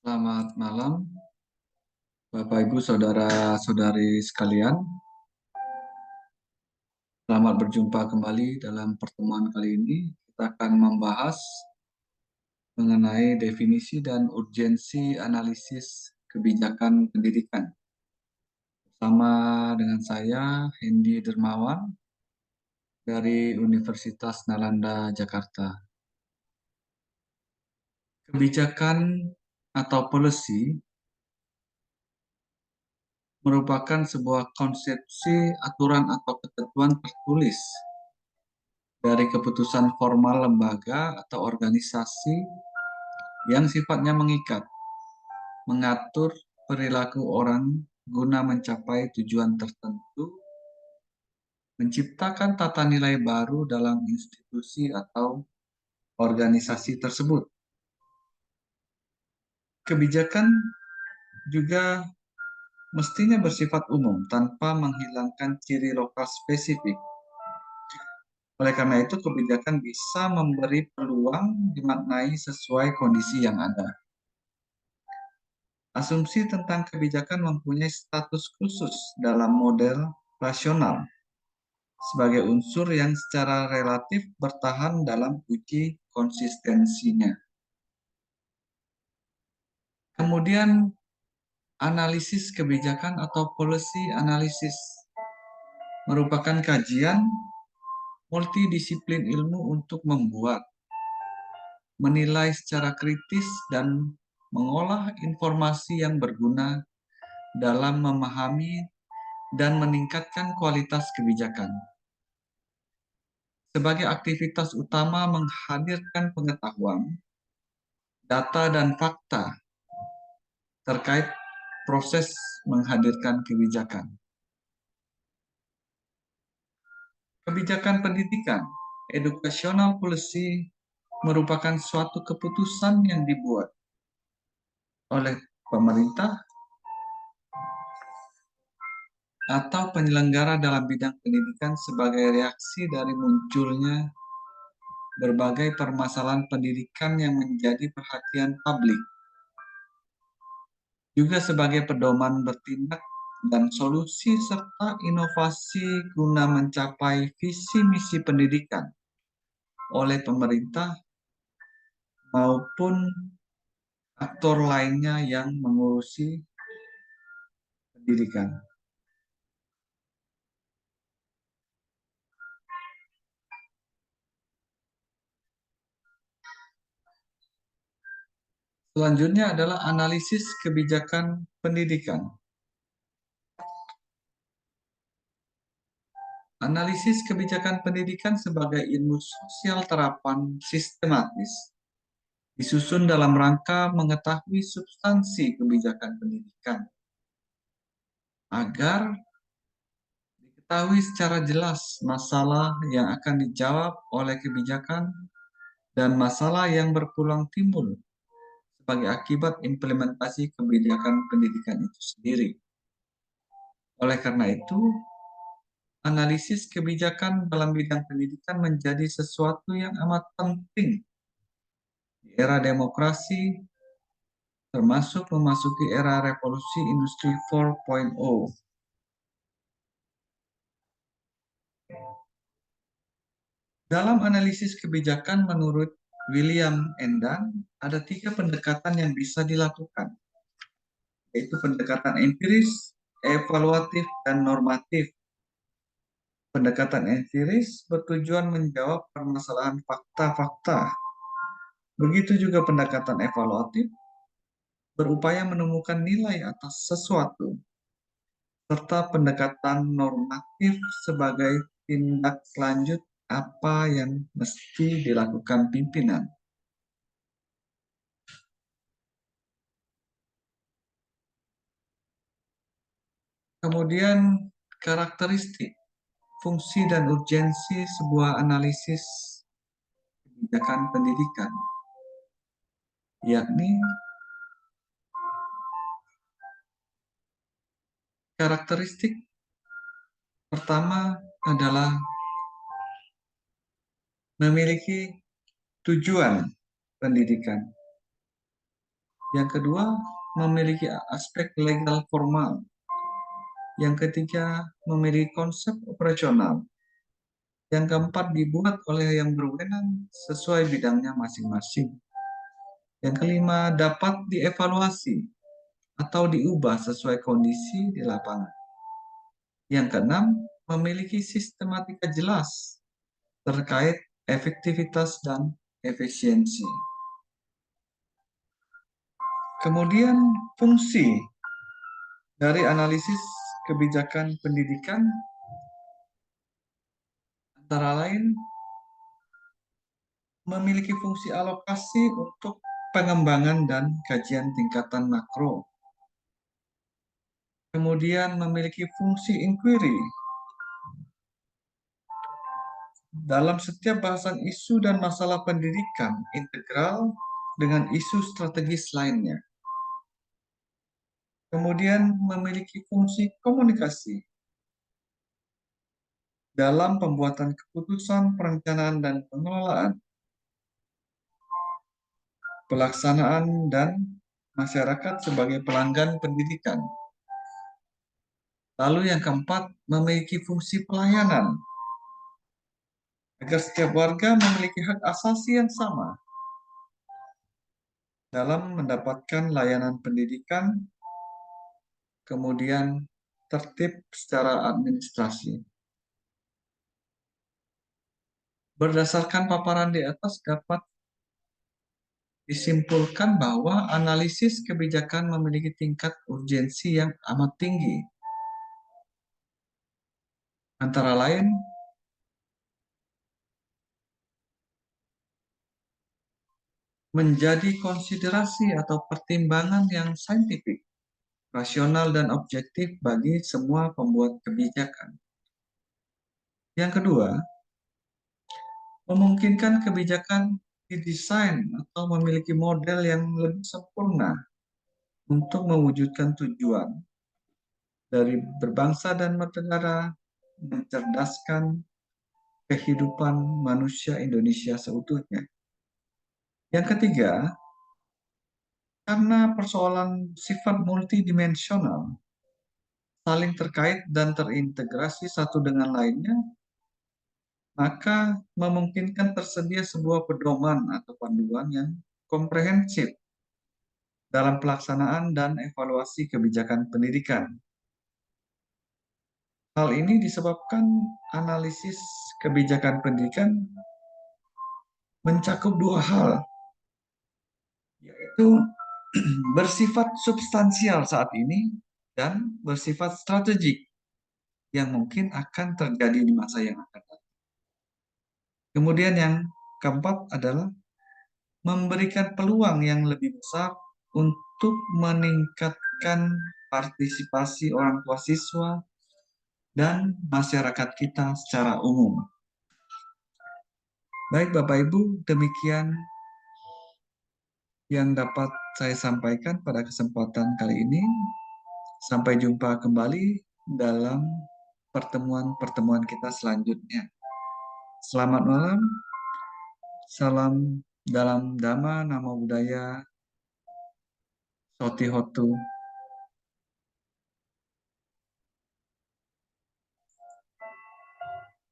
Selamat malam, Bapak Ibu, saudara-saudari sekalian. Selamat berjumpa kembali dalam pertemuan kali ini. Kita akan membahas mengenai definisi dan urgensi analisis kebijakan pendidikan. Bersama dengan saya, Hendy Dermawan, dari Universitas Nalanda, Jakarta. Kebijakan atau policy merupakan sebuah konsepsi, aturan, atau ketentuan tertulis dari keputusan formal lembaga atau organisasi yang sifatnya mengikat, mengatur perilaku orang guna mencapai tujuan tertentu, menciptakan tata nilai baru dalam institusi atau organisasi tersebut. Kebijakan juga mestinya bersifat umum tanpa menghilangkan ciri lokal spesifik. Oleh karena itu, kebijakan bisa memberi peluang dimaknai sesuai kondisi yang ada. Asumsi tentang kebijakan mempunyai status khusus dalam model rasional sebagai unsur yang secara relatif bertahan dalam uji konsistensinya. Kemudian, analisis kebijakan atau policy analysis merupakan kajian multidisiplin ilmu untuk membuat, menilai secara kritis, dan mengolah informasi yang berguna dalam memahami dan meningkatkan kualitas kebijakan. Sebagai aktivitas utama menghadirkan pengetahuan, data, dan fakta terkait proses menghadirkan kebijakan. Kebijakan pendidikan, educational policy, merupakan suatu keputusan yang dibuat oleh pemerintah atau penyelenggara dalam bidang pendidikan sebagai reaksi dari munculnya berbagai permasalahan pendidikan yang menjadi perhatian publik, juga sebagai pedoman bertindak dan solusi serta inovasi guna mencapai visi misi pendidikan oleh pemerintah maupun aktor lainnya yang mengurusi pendidikan. Selanjutnya adalah analisis kebijakan pendidikan. Analisis kebijakan pendidikan sebagai ilmu sosial terapan sistematis disusun dalam rangka mengetahui substansi kebijakan pendidikan agar diketahui secara jelas masalah yang akan dijawab oleh kebijakan dan masalah yang berpulang timbul sebagai akibat implementasi kebijakan pendidikan itu sendiri. Oleh karena itu, analisis kebijakan dalam bidang pendidikan menjadi sesuatu yang amat penting di era demokrasi, termasuk memasuki era revolusi industri 4.0. Dalam analisis kebijakan menurut William Endan, ada 3 pendekatan yang bisa dilakukan, yaitu pendekatan empiris, evaluatif, dan normatif. Pendekatan empiris bertujuan menjawab permasalahan fakta-fakta. Begitu juga pendekatan evaluatif berupaya menemukan nilai atas sesuatu, serta pendekatan normatif sebagai tindak lanjut apa yang mesti dilakukan pimpinan. Kemudian karakteristik, fungsi, dan urgensi sebuah analisis kebijakan pendidikan, yakni karakteristik pertama adalah memiliki tujuan pendidikan, Yang kedua, memiliki aspek legal formal. Yang ketiga, memiliki konsep operasional. Yang keempat, dibuat oleh yang berwenang sesuai bidangnya masing-masing. Yang kelima, dapat dievaluasi atau diubah sesuai kondisi di lapangan. Yang keenam, memiliki sistematika jelas terkait efektivitas dan efisiensi. Kemudian, fungsi dari analisis kebijakan pendidikan antara lain memiliki fungsi alokasi untuk pengembangan dan kajian tingkatan makro. Kemudian memiliki fungsi inquiry dalam setiap bahasan isu dan masalah pendidikan integral dengan isu strategis lainnya. Kemudian memiliki fungsi komunikasi dalam pembuatan keputusan, perencanaan, dan pengelolaan, pelaksanaan, dan masyarakat sebagai pelanggan pendidikan. Lalu yang keempat, memiliki fungsi pelayanan, agar setiap warga memiliki hak asasi yang sama dalam mendapatkan layanan pendidikan, kemudian tertib secara administrasi. Berdasarkan paparan di atas dapat disimpulkan bahwa analisis kebijakan memiliki tingkat urgensi yang amat tinggi. Antara lain, menjadi konsiderasi atau pertimbangan yang saintifik, rasional, dan objektif bagi semua pembuat kebijakan. Yang kedua, memungkinkan kebijakan didesain atau memiliki model yang lebih sempurna untuk mewujudkan tujuan dari berbangsa dan bernegara, mencerdaskan kehidupan manusia Indonesia seutuhnya. Yang ketiga, karena persoalan sifat multidimensional, saling terkait dan terintegrasi satu dengan lainnya, maka memungkinkan tersedia sebuah pedoman atau panduan yang komprehensif dalam pelaksanaan dan evaluasi kebijakan pendidikan. Hal ini disebabkan analisis kebijakan pendidikan mencakup dua hal, yaitu bersifat substansial saat ini dan bersifat strategik yang mungkin akan terjadi di masa yang akan datang. Kemudian yang keempat adalah memberikan peluang yang lebih besar untuk meningkatkan partisipasi orang tua siswa dan masyarakat kita secara umum. Baik Bapak Ibu, demikian yang dapat saya sampaikan pada kesempatan kali ini. Sampai jumpa kembali dalam pertemuan-pertemuan kita selanjutnya. Selamat malam, salam dalam Dhamma, Namo Buddhaya, Soti Hotu.